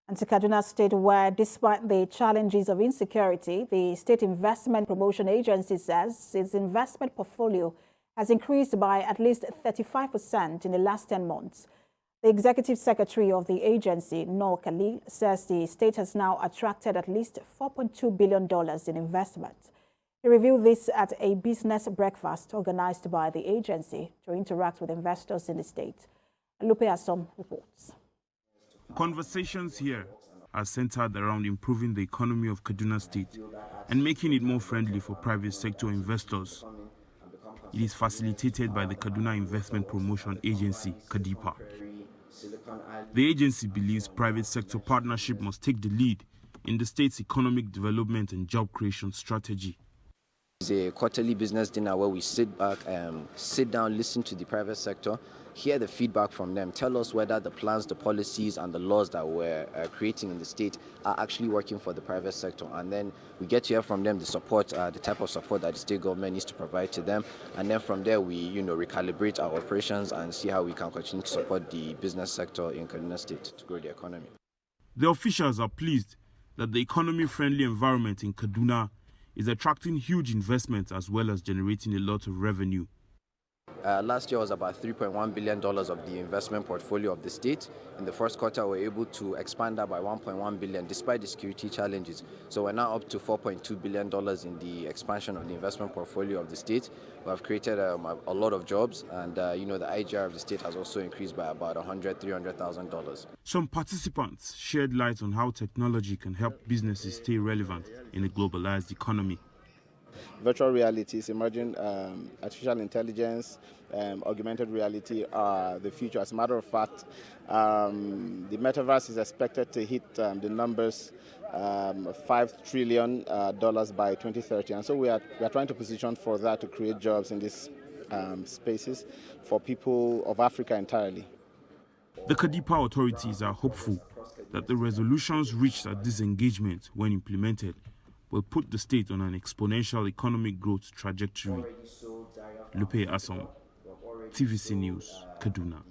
And to Kaduna State, where despite the challenges of insecurity, the State Investment Promotion Agency says its investment portfolio has increased by at least 35% in the last 10 months. The Executive Secretary of the agency, Nur Khalil, says the state has now attracted at least $4.2 billion in investment. He revealed this at a business breakfast organized by the agency to interact with investors in the state. Lupe Asom reports. Conversations here are centered around improving the economy of Kaduna State and making it more friendly for private sector investors. It is facilitated by the Kaduna Investment Promotion Agency, KADIPA. The agency believes private sector partnership must take the lead in the state's economic development and job creation strategy. It's a quarterly business dinner where we sit back, sit down, listen to the private sector, hear the feedback from them, tell us whether the plans, the policies and the laws that we're creating in the state are actually working for the private sector. And then we get to hear from them the support, the type of support that the state government needs to provide to them. And then from there we recalibrate our operations and see how we can continue to support the business sector in Kaduna State to grow the economy. The officials are pleased that the economy-friendly environment in Kaduna is attracting huge investment as well as generating a lot of revenue. Last year was about $3.1 billion of the investment portfolio of the state. In the first quarter, we were able to expand that by $1.1 billion despite the security challenges. So we're now up to $4.2 billion in the expansion of the investment portfolio of the state. We have created a lot of jobs, and the IGR of the state has also increased by about $300,000. Some participants shed light on how technology can help businesses stay relevant in a globalized economy. Virtual realities, emerging artificial intelligence, augmented reality are the future. As a matter of fact, the metaverse is expected to hit the numbers $5 trillion by 2030. And so we are trying to position for that to create jobs in these spaces for people of Africa entirely. The KADIPA authorities are hopeful that the resolutions reached at this engagement, when implemented, will put the state on an exponential economic growth trajectory. Lupe Asom, TVC News, Kaduna.